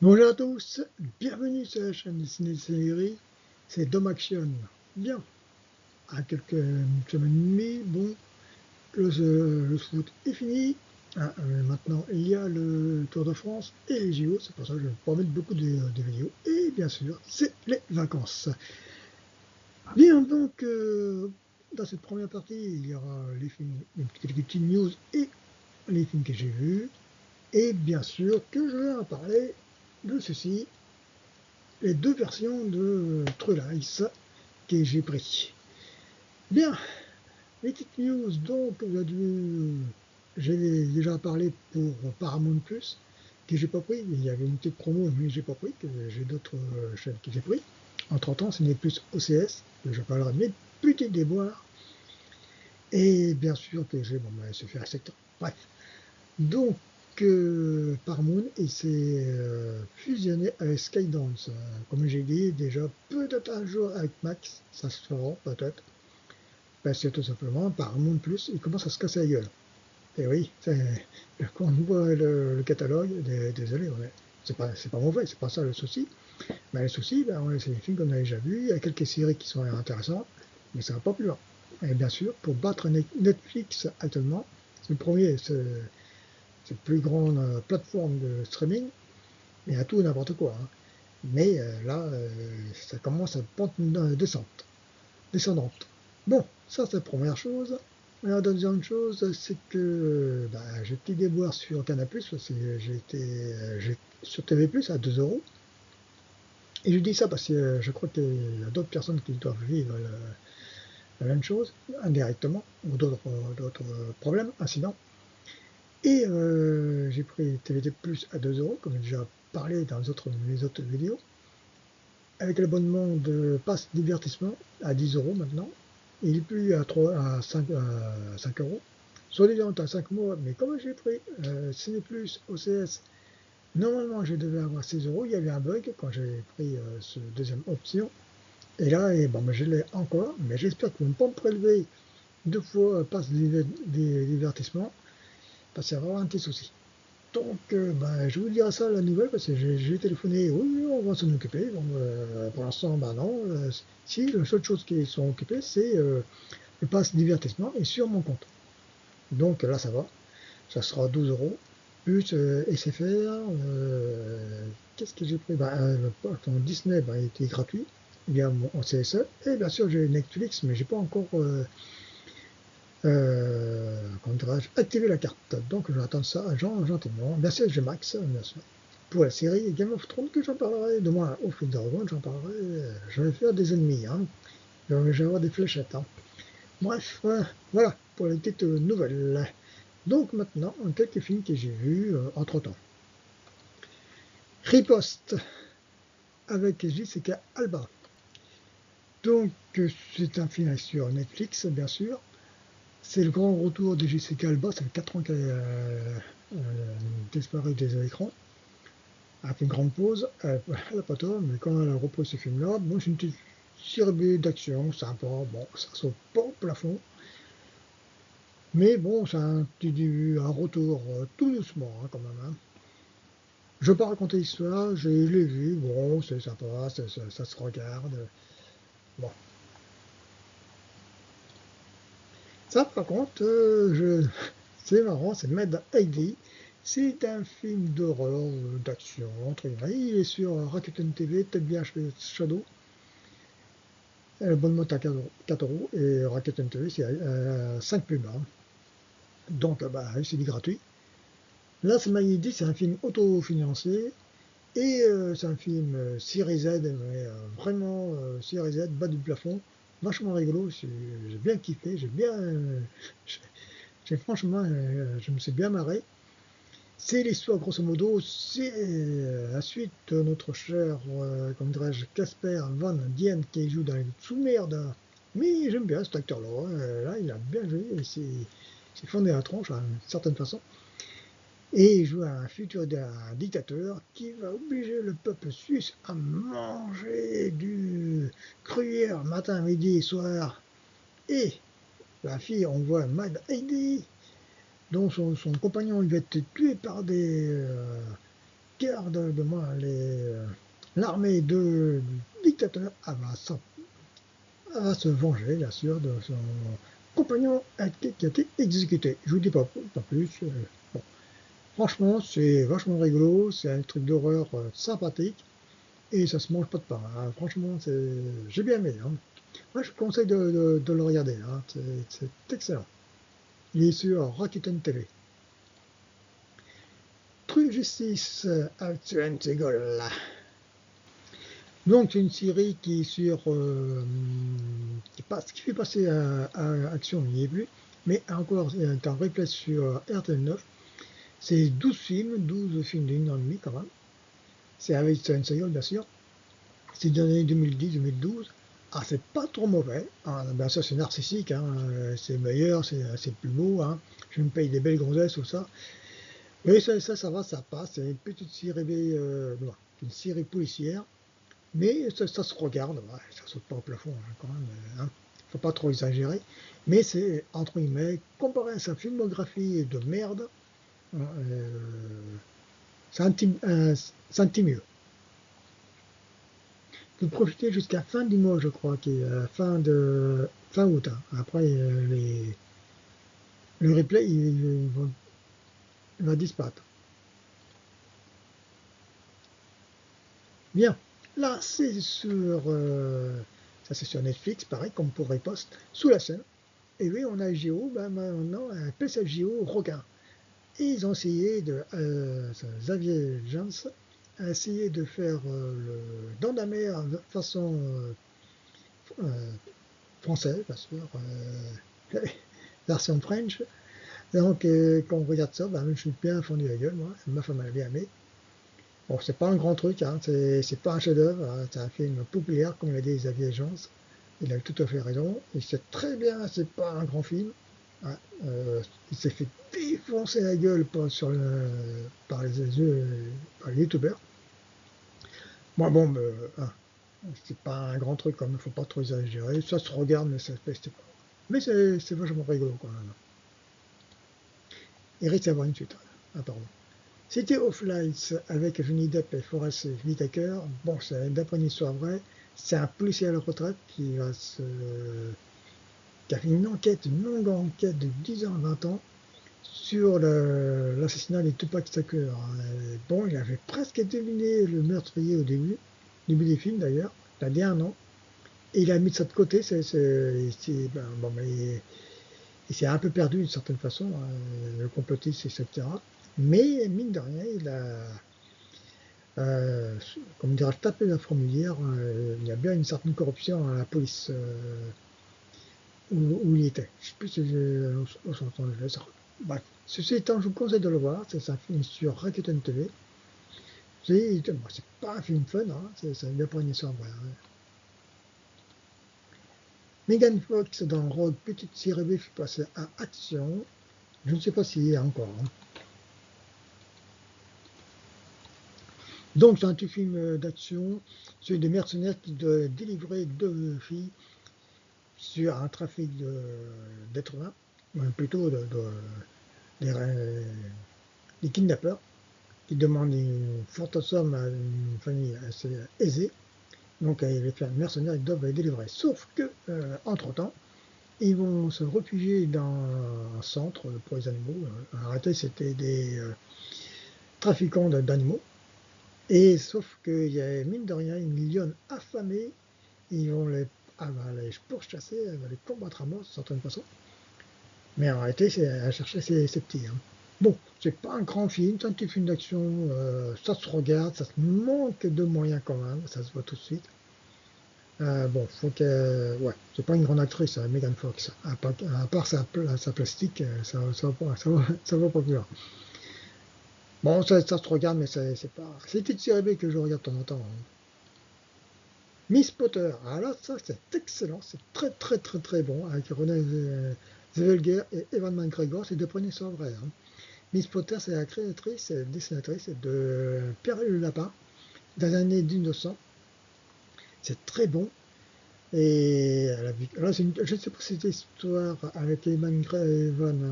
Bonjour à tous, bienvenue sur la chaîne Ciné Série, c'est Dom Action. Bien, à quelques semaines et demie, bon, le foot est fini. Maintenant, il y a le Tour de France et les JO, c'est pour ça que je vais pas mettre beaucoup de vidéos. Et bien sûr, c'est les vacances. Bien, donc, dans cette première partie, il y aura les films, quelques petites news et les films que j'ai vus. Et bien sûr que je vais en parler de ceci, les deux versions de True Lies que j'ai pris. Bien, les petites news, donc, j'ai déjà parlé pour Paramount Plus, que j'ai pas pris. Il y avait une petite promo, mais j'ai pas pris, que j'ai d'autres chaînes que j'ai pris. Entre-temps, ce n'est plus OCS, que je parlerai de mes petits déboires. Et bien sûr que j'ai, bon, ben, se faire secteur. Bref. Donc, Paramount, il s'est fusionné avec Skydance. Comme j'ai dit, déjà, peut-être un jour avec Max, ça se fera peut-être. Parce que tout simplement, Paramount Plus, il commence à se casser la gueule. Et oui, quand on voit le catalogue, désolé, ouais, c'est pas mauvais, c'est pas ça le souci. Mais le souci, ben, ouais, c'est des films qu'on a déjà vus, il y a quelques séries qui sont intéressantes, mais ça va pas plus loin. Et bien sûr, pour battre Netflix actuellement, c'est le premier, c'est la plus grande plateforme de streaming, mais à tout et n'importe quoi, hein. Mais là, ça commence à pente descendante. Bon, ça c'est la première chose. La deuxième chose, c'est que bah, j'ai petit déboire sur Canal+, parce que j'ai sur TV+, à 2 euros. Et je dis ça parce que je crois qu'il y a d'autres personnes qui doivent vivre la même chose, indirectement, ou d'autres problèmes, incidents. Et j'ai pris TVT Plus à 2 euros, comme j'ai déjà parlé dans mes autres vidéos, avec l'abonnement de passe divertissement à 10 euros maintenant. Il est plus à 5 euros. Soit disant à 5 mois, mais comme j'ai pris Ciné Plus OCS, normalement je devais avoir 6 euros. Il y avait un bug quand j'ai pris cette deuxième option. Et là, bon, ben, je l'ai encore, mais j'espère qu'ils ne vont pas me prélever deux fois passe divertissement, parce qu'il y a vraiment un petit souci. Donc, bah, je vous dirai ça la nouvelle parce que j'ai téléphoné. Oui, oui, on va s'en occuper. Bon, pour l'instant, bah non. Si, la seule chose qui sont occupés, c'est le pass divertissement et sur mon compte. Donc là, ça va. Ça sera 12 euros. Plus SFR. Qu'est-ce que j'ai pris? Bah, Disney, bah, il était gratuit via mon CSE. Et bien sûr, j'ai Netflix, mais j'ai pas encore comment dirais-je, activer la carte. Donc j'attends ça gentiment. Bien sûr, j'ai Max, bien sûr. Pour la série Game of Thrones que j'en parlerai, de moi au fil de Dragon, j'en parlerai. Je vais faire des ennemis, hein. Je vais avoir des fléchettes, hein. Bref, voilà pour les petites nouvelles. Donc maintenant, quelques films que j'ai vus entre-temps. Riposte avec Jessica Alba. Donc c'est un film sur Netflix, bien sûr. C'est le grand retour de Jessica Alba, ça fait 4 ans qu'elle disparu des écrans. Elle a fait une grande pause, elle n'a pas tort, mais quand elle a repris ce film-là, bon, c'est une petite série d'action sympa, bon, ça saute pas au plafond, mais bon, c'est un petit début, un retour tout doucement, hein, quand même, hein. Je ne vais pas raconter l'histoire, je l'ai vu, bon, c'est sympa, ça se regarde. Bon. Ça, par contre, c'est marrant, c'est Mad ID. C'est un film d'horreur, d'action, entre guillemets. Il est sur Rakuten TV, peut-être bien Shadow. L'abonnement est à 4 euros et Rakuten TV, c'est à 5 plus bas. Donc, bah, c'est du gratuit. Là, c'est Mad ID, c'est un film autofinancé. Et c'est un film série Z, mais vraiment série Z, bas du plafond. Vachement rigolo, j'ai bien kiffé, franchement, je me suis bien marré. C'est l'histoire, grosso modo, c'est la suite de notre cher, comment dirais-je, Casper Van Dien qui joue dans les sous-merdes. Mais j'aime bien cet acteur-là, hein. Là, il a bien joué, et c'est fondé à la tronche, hein, d'une certaine façon. Et il joue un futur dictateur qui va obliger le peuple suisse à manger du gruyère matin, midi et soir. Et la fille, on voit Mad Heidi, dont son compagnon il va être tué par des gardes, de moi, l'armée du dictateur elle va se venger, bien sûr, de son compagnon qui a été exécuté. Je vous dis pas plus. Bon. Franchement, c'est vachement rigolo, c'est un truc d'horreur sympathique, et ça se mange pas de pain, hein. Franchement, j'ai bien aimé, hein. Moi, je vous conseille de le regarder, hein. C'est excellent. Il est sur Rakuten TV. True Justice, Action Segol. Donc, c'est une série qui est sur. Qui fait passer à Action, il n'y est plus. Mais encore, c'est un replay sur RTL9. C'est 12 films d'une heure et demie quand même. C'est avec Steven Seagal, bien sûr. C'est dans les années 2010-2012. Ah, c'est pas trop mauvais. Ah, bien sûr, c'est narcissique, hein. C'est meilleur, c'est plus beau, hein. Je me paye des belles gonzesses, tout ça. Mais ça va, ça passe. C'est une petite série, non, une série policière. Mais ça se regarde, ouais, ça saute pas au plafond, hein, quand même, hein. Faut pas trop exagérer. Mais c'est, entre guillemets, comparé à sa filmographie de merde, hein, c'est un petit mieux. Vous profitez jusqu'à fin du mois, je crois, qui est fin août, hein. Après, le replay, il va disparaître. Bien, là, ça c'est sur Netflix, pareil, comme pour Riposte, sous la scène. Et oui, on a JO, ben maintenant, un spécial JO requin. Et ils ont essayé Xavier Jones a essayé de faire le Dans la mer de façon euh, française, bien sûr, version French. Donc, quand on regarde ça, ben, je suis bien fondu la gueule, moi. Ma femme elle a bien aimé. Bon, c'est pas un grand truc, hein, c'est pas un chef-d'œuvre, hein, c'est un film populaire, comme l'a dit Xavier Jones. Il a tout à fait raison. Il sait très bien, c'est pas un grand film, hein. Il s'est fait défoncer la gueule par les youtubeurs. Moi, bon, hein, c'est pas un grand truc, comme il faut pas trop exagérer. Ça se regarde, mais ça se peste pas. Mais c'est vachement rigolo quand même. Il risque d'avoir une suite, hein, pardon. City of Lights avec Johnny Depp et Forest Whitaker. Bon, c'est d'après une histoire vraie. C'est un policier à la retraite qui a fait une longue enquête de 10 ans à 20 ans sur l'assassinat des Tupac Shakur. Bon, il avait presque deviné le meurtrier au début des films d'ailleurs, il a dit un an. Et il a mis ça de côté, ben, bon, mais il s'est un peu perdu d'une certaine façon, hein, le complotiste, etc. Mais mine de rien, il a, comment dirais-je, tapé la fourmilière. Il y a bien une certaine corruption à la police où il était. Je ne sais plus si au Los Angeles. Bref, ceci étant, je vous conseille de le voir. C'est un film sur Rakuten TV. C'est pas un film fun, hein, c'est bien pour une histoire vraie, hein. Megan Fox dans Rogue, petite série B, fait passer à Action. Je ne sais pas s'il y a encore, hein. Donc, c'est un petit film d'action sur des mercenaires qui doivent délivrer deux filles sur un trafic d'êtres humains, plutôt des, des kidnappeurs qui demandent une forte somme à une famille assez aisée. Donc, les mercenaires ils doivent les délivrer. Sauf que, entre-temps, ils vont se réfugier dans un centre pour les animaux. En réalité, c'était des trafiquants d'animaux. Et sauf qu'il y a, mine de rien, une lionne affamée. Ils vont elle va les pourchasser, elle va les combattre à mort, d'une certaine façon. Mais en réalité, c'est à chercher ses petits, hein. Bon, c'est pas un grand film, c'est un petit film d'action, ça se regarde, ça se manque de moyens quand même, ça se voit tout de suite. Bon, faut que. Ouais, c'est pas une grande actrice, hein, Megan Fox. À part sa plastique, ça va pas plus loin. Bon, ça se regarde, mais c'est pas. C'est une petite série B que je regarde de temps en temps, hein. Miss Potter, ah là, ça c'est excellent, c'est très très très très bon, avec Renée Zellweger et Evan McGregor, c'est deux premiers sont vrais, hein. Miss Potter, c'est la créatrice et dessinatrice de Pierre et le Lapin, dans les années 1900. C'est très bon. Et là, je ne sais pas si cette histoire avec Evan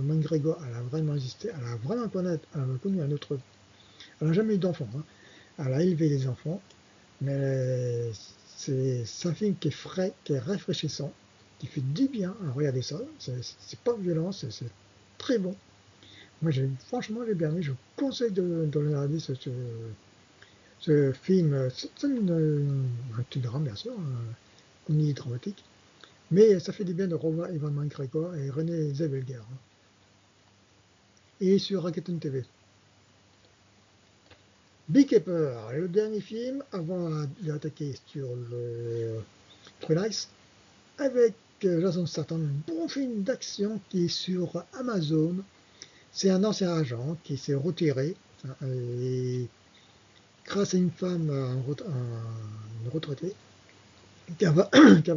McGregor, elle a vraiment existé, elle a vraiment connu un autre. Elle n'a jamais eu d'enfant, hein. Elle a élevé des enfants. Mais c'est un film qui est frais, qui est rafraîchissant, qui fait du bien à regarder ça. C'est pas violent, c'est très bon. Moi, franchement, j'ai bien aimé. Je vous conseille de regarder ce film. C'est un petit drame, bien sûr, une comédie dramatique. Mais ça fait du bien de revoir Evan McGregor et René Zellweger. Et sur Rakuten TV. Beekeeper, le dernier film avant d'attaquer sur le True Lies, avec Jason Statham, un bon film d'action qui est sur Amazon. C'est un ancien agent qui s'est retiré et grâce à une femme, une retraitée, qui va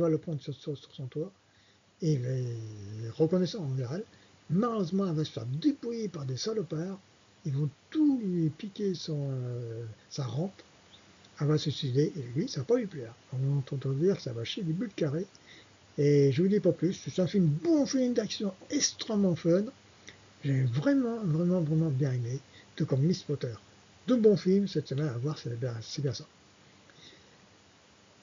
le prendre sur son toit et il est reconnaissant envers elle. Malheureusement, elle va se faire dépouiller par des salopards. Ils vont tout lui piquer sa rente. Elle va se suicider et lui, ça va pas lui plaire. On entend dire que ça va chier des bulles carrées. Et je vous dis pas plus. C'est un film, bon film d'action extrêmement fun. J'ai vraiment bien aimé. Tout comme Miss Potter. De bons films cette semaine à voir, c'est bien ça.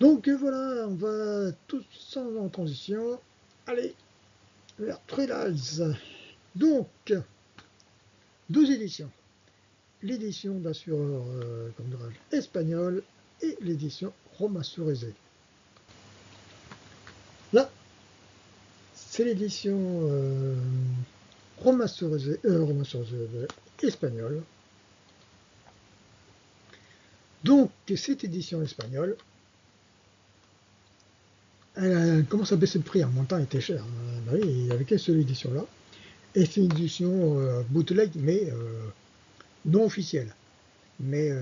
Donc voilà, on va tout sans en transition. Allez, vers Trailers. Donc, deux éditions. L'édition d'assureur espagnol et l'édition remasterisée. Là, c'est l'édition remasterisée espagnole. Donc, cette édition espagnole, elle commence à baisser le prix. En montant, elle était chère. Bah oui, il n'y avait qu'une seule édition là. Et c'est une édition bootleg, mais non officielle. Mais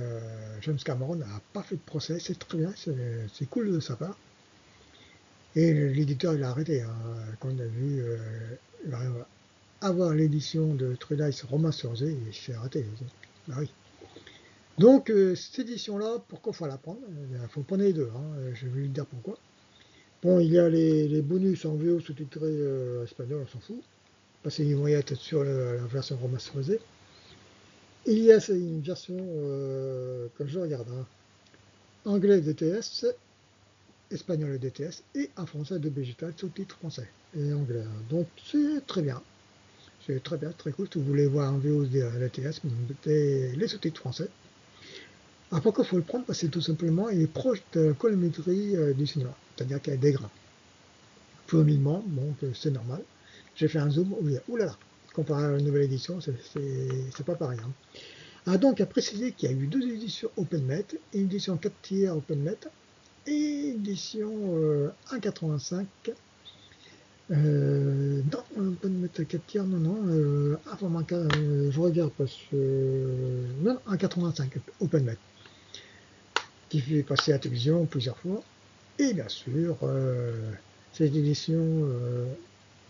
James Cameron n'a pas fait de procès, c'est très bien, c'est cool de sa part. Et l'éditeur, il a arrêté. Hein, quand il a vu il va avoir l'édition de True Lies remasterisée, il s'est arrêté. Bah oui. Donc, cette édition-là, pourquoi il faut la prendre? Il faut prendre les deux. Hein, je vais vous dire pourquoi. Bon, il y a les bonus en VO sous-titré espagnol, on s'en fout, parce qu'ils vont y être sur la version remasterisée. Il y a une version, quand je regarde, hein, anglais DTS, espagnol DTS, et en français de Digital, sous-titres français et anglais. Donc c'est très bien. C'est très bien, très cool. Si vous voulez voir en VO de DTS, vous mettez les sous-titres français. Alors pourquoi il faut le prendre? Parce que tout simplement, il est proche de la colorimétrie du cinéma, c'est-à-dire qu'il y a des grains. Fluidement, bon, c'est normal. J'ai fait un zoom, oulala, comparé à la nouvelle édition, c'est pas pareil. Hein. Ah, donc, à préciser qu'il y a eu deux éditions OpenMet, une édition 4 tiers OpenMet et une édition 1,85. Non, OpenMet 4 tiers, avant je regarde parce que. Non, 1,85 OpenMet, qui fait passer à la télévision plusieurs fois. Et bien sûr, cette édition,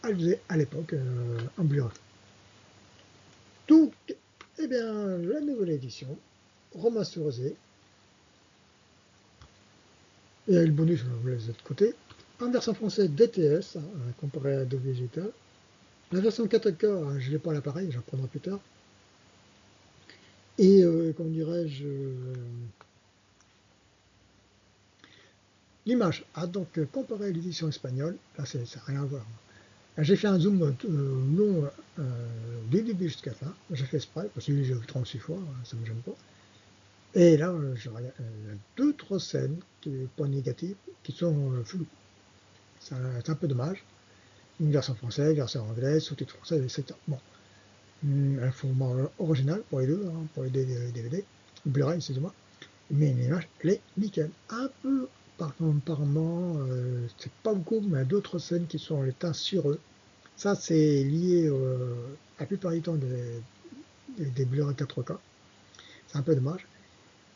elle faisait à l'époque en Blu-ray. Donc, eh bien, la nouvelle édition, remasterisée, et le bonus, on vous laisse de côté. En version française DTS, comparé à Adobe Digital. La version 4K, je ne l'ai pas à l'appareil, j'en prendrai plus tard. Et, comment dirais-je, l'image. Ah, donc, comparé à l'édition espagnole, là, ça n'a rien à voir. J'ai fait un zoom long du début jusqu'à la fin. J'ai fait exprès, parce que j'ai vu 36 fois, ça ne me gêne pas. Et là, il y a deux, trois scènes, pas négatives, qui sont floues. C'est un peu dommage. Une version française, version anglaise, sous-titres français, etc. Bon, un format original pour les deux, hein, pour les DVD, Blu-ray, excusez-moi. Mais l'image, elle est nickel. Un peu, apparemment, c'est pas beaucoup, mais il y a d'autres scènes qui sont les teints sur eux. Ça, c'est lié à la plupart du temps des Blu-ray 4K. C'est un peu dommage.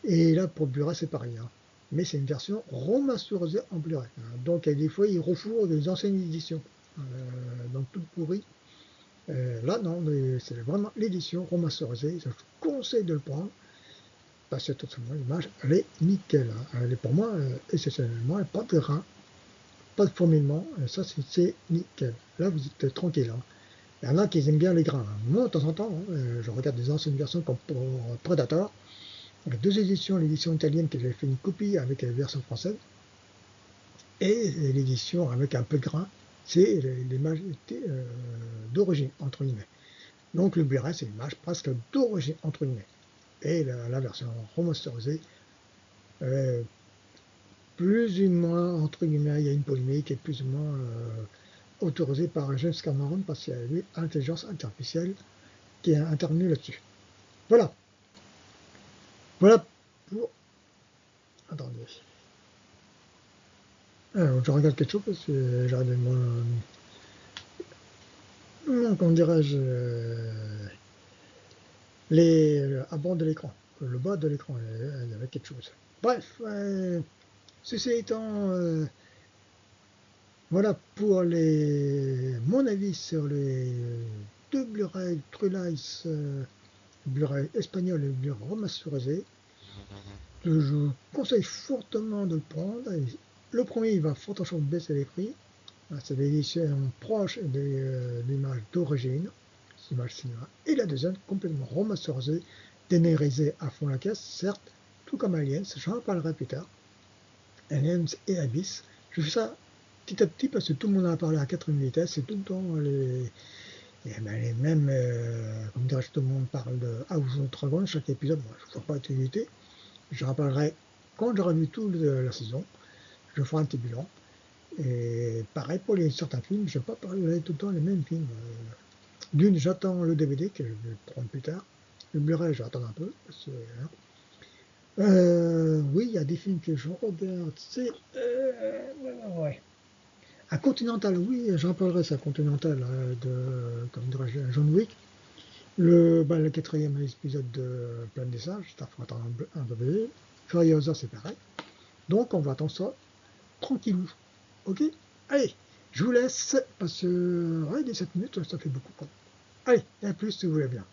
Et là, pour Blu-ray, c'est pareil. Hein. Mais c'est une version remasterisée en Blu-ray. Hein. Donc, des fois, ils refourent des anciennes éditions. Donc, tout pourri. Là, non, c'est vraiment l'édition remasterisée. Je vous conseille de le prendre. Parce que, tout simplement, l'image, elle est nickel. Hein. Elle est pour moi, exceptionnellement, pas de grain, pas de fourmillement. Ça, c'est nickel. Là, vous êtes tranquille. Hein. Il y en a qui aiment bien les grains. Hein. Moi, de temps en temps, je regarde des anciennes versions comme pour Predator. Il y a deux éditions, l'édition italienne que j'avais fait une copie avec la version française, et l'édition avec un peu de grain, c'est l'image d'origine, entre guillemets. Donc le Blu-ray, c'est l'image presque d'origine, entre guillemets. Et la version remasterisée, euh, plus ou moins, entre guillemets, il y a une polémique, et plus ou moins autorisée par James Cameron, parce qu'il y a eu l'intelligence artificielle qui a intervenu là-dessus. Voilà, voilà pour... Attendez. Alors, je regarde quelque chose parce que j'ai regardé comment dirais-je, à bord de l'écran, le bas de l'écran, il y avait quelque chose. Bref, ceci étant, voilà pour mon avis sur les deux Blu-ray True Lies, Blu-ray espagnol et Blu-ray remasterisé. Je conseille fortement de le prendre. Le premier, il va fortement baisser les prix. C'est l'édition proche de l'image d'origine, l'image cinéma. Et la deuxième, complètement remasterisée, dénumérisée à fond la caisse, certes, tout comme Aliens, j'en parlerai plus tard. Aliens et Abyss. Je fais ça petit à petit parce que tout le monde en a parlé à 80 vitesses et tout le temps les mêmes, comme dirais-je, tout le monde parle de House of Dragon, chaque épisode, moi je ne vois pas d'utilité. Je rappellerai quand j'aurai vu toute la saison, je ferai un petit bilan. Et pareil pour certains films, je ne vais pas parler tout le temps les mêmes films. D'une, j'attends le DVD que je vais prendre plus tard. Le Blu-ray, j'attends un peu. Parce que, hein. Oui, il y a des films que je regarde. C'est. Ouais. À Continental, oui, j'en parlerai, ça, Continental, comme dirais-je, John Wick. Le quatrième épisode de Plan des Sages, ça faut attendre un peu. Furiosa, c'est pareil. Donc, on va attendre ça tranquillou. Ok? Allez, je vous laisse parce que ouais, 17 minutes, ça fait beaucoup. Quoi. Allez, à plus si vous voulez bien.